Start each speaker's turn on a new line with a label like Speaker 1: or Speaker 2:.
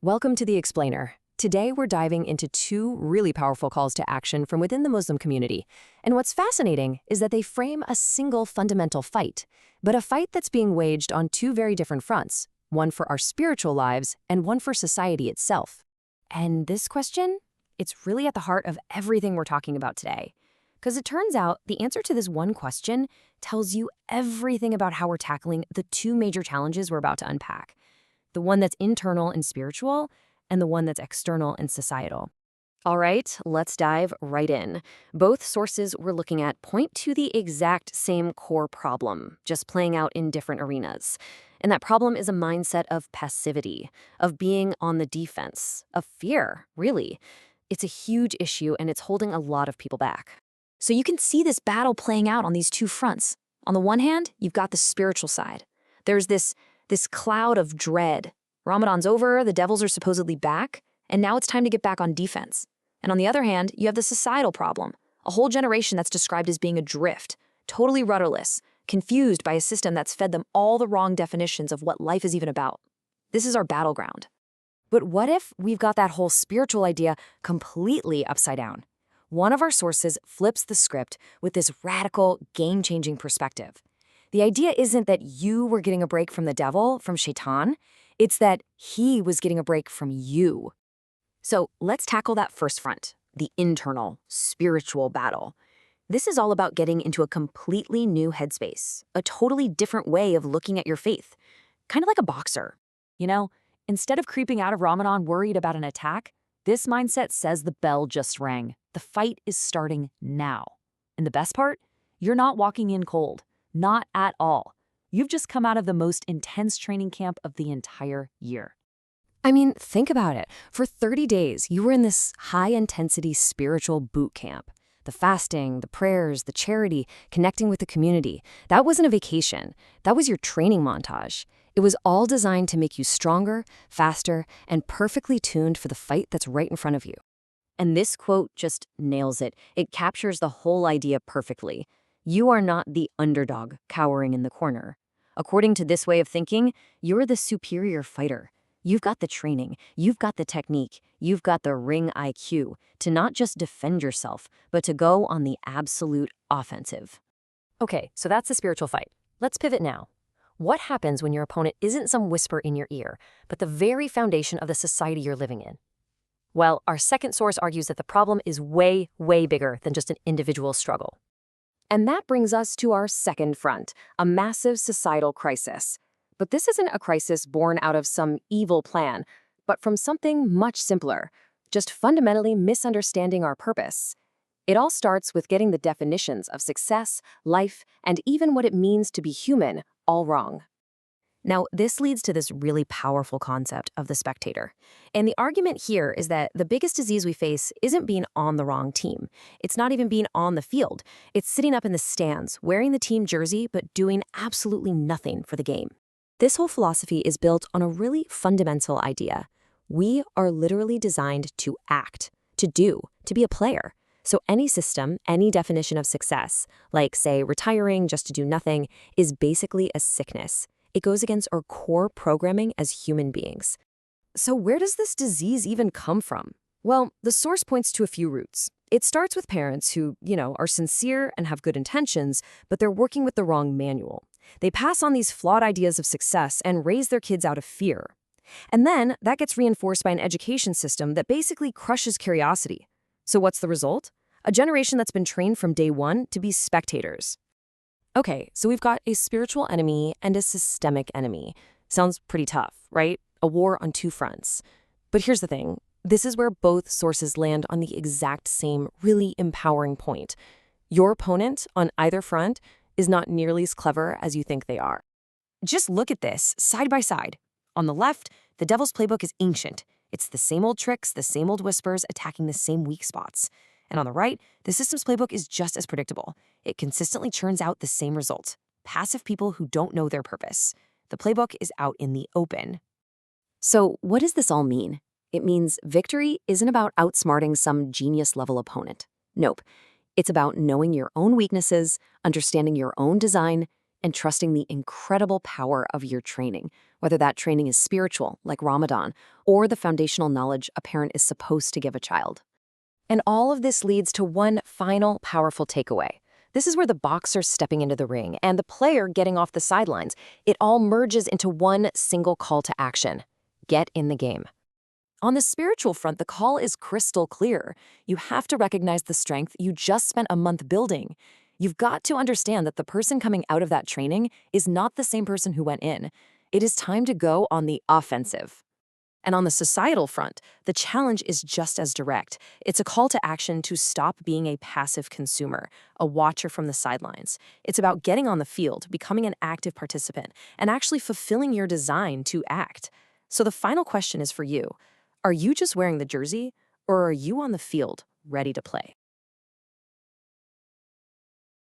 Speaker 1: Welcome to The Explainer. Today we're diving into two really powerful calls to action from within the Muslim community. And what's fascinating is that they frame a single fundamental fight, but a fight that's being waged on two very different fronts, one for our spiritual lives and one for society itself. And this question, it's really at the heart of everything we're talking about today. Because it turns out the answer to this one question tells you everything about how we're tackling the two major challenges we're about to unpack. The one that's internal and spiritual, and the one that's external and societal. All right, let's dive right in. Both sources we're looking at point to the exact same core problem, just playing out in different arenas. And that problem is a mindset of passivity, of being on the defense, of fear, really. It's a huge issue, and it's holding a lot of people back. So you can see this battle playing out on these two fronts. On the one hand, you've got the spiritual side. There's this cloud of dread. Ramadan's over, the devils are supposedly back, and now it's time to get back on defense. And on the other hand, you have the societal problem, a whole generation that's described as being adrift, totally rudderless, confused by a system that's fed them all the wrong definitions of what life is even about. This is our battleground. But what if we've got that whole spiritual idea completely upside down? One of our sources flips the script with this radical, game-changing perspective. The idea isn't that you were getting a break from the devil, from shaitan. It's that he was getting a break from you. So let's tackle that first front, the internal, spiritual battle. This is all about getting into a completely new headspace, a totally different way of looking at your faith. Kind of like a boxer. You know, instead of creeping out of Ramadan worried about an attack, this mindset says the bell just rang. The fight is starting now. And the best part? You're not walking in cold. Not at all. You've just come out of the most intense training camp of the entire year. I mean, think about it. For 30 days, you were in this high-intensity spiritual boot camp. The fasting, the prayers, the charity, connecting with the community. That wasn't a vacation. That was your training montage. It was all designed to make you stronger, faster, and perfectly tuned for the fight that's right in front of you. And this quote just nails it. It captures the whole idea perfectly. You are not the underdog cowering in the corner. According to this way of thinking, you're the superior fighter. You've got the training, you've got the technique, you've got the ring IQ to not just defend yourself, but to go on the absolute offensive. Okay, so that's the spiritual fight. Let's pivot now. What happens when your opponent isn't some whisper in your ear, but the very foundation of the society you're living in? Well, our second source argues that the problem is way, way bigger than just an individual struggle. And that brings us to our second front, a massive societal crisis. But this isn't a crisis born out of some evil plan, but from something much simpler, just fundamentally misunderstanding our purpose. It all starts with getting the definitions of success, life, and even what it means to be human all wrong. Now, this leads to this really powerful concept of the spectator. And the argument here is that the biggest disease we face isn't being on the wrong team. It's not even being on the field. It's sitting up in the stands, wearing the team jersey, but doing absolutely nothing for the game. This whole philosophy is built on a really fundamental idea. We are literally designed to act, to do, to be a player. So any system, any definition of success, like, say, retiring just to do nothing, is basically a sickness. It goes against our core programming as human beings. So where does this disease even come from? Well, the source points to a few roots. It starts with parents who, are sincere and have good intentions, but they're working with the wrong manual. They pass on these flawed ideas of success and raise their kids out of fear. And then that gets reinforced by an education system that basically crushes curiosity. So what's the result? A generation that's been trained from day one to be spectators. Okay, so we've got a spiritual enemy and a systemic enemy. Sounds pretty tough, right? A war on two fronts. But here's the thing. This is where both sources land on the exact same really empowering point. Your opponent on either front is not nearly as clever as you think they are. Just look at this, side by side. On the left, the devil's playbook is ancient. It's the same old tricks, the same old whispers, attacking the same weak spots. And on the right, the system's playbook is just as predictable. It consistently churns out the same result. Passive people who don't know their purpose. The playbook is out in the open. So what does this all mean? It means victory isn't about outsmarting some genius-level opponent. Nope. It's about knowing your own weaknesses, understanding your own design, and trusting the incredible power of your training, whether that training is spiritual, like Ramadan, or the foundational knowledge a parent is supposed to give a child. And all of this leads to one final powerful takeaway. This is where the boxer stepping into the ring and the player getting off the sidelines, it all merges into one single call to action. Get in the game. On the spiritual front, the call is crystal clear. You have to recognize the strength you just spent a month building. You've got to understand that the person coming out of that training is not the same person who went in. It is time to go on the offensive. And on the societal front, the challenge is just as direct. It's a call to action to stop being a passive consumer, a watcher from the sidelines. It's about getting on the field, becoming an active participant, and actually fulfilling your design to act. So the final question is for you. Are you just wearing the jersey, or are you on the field, ready to play?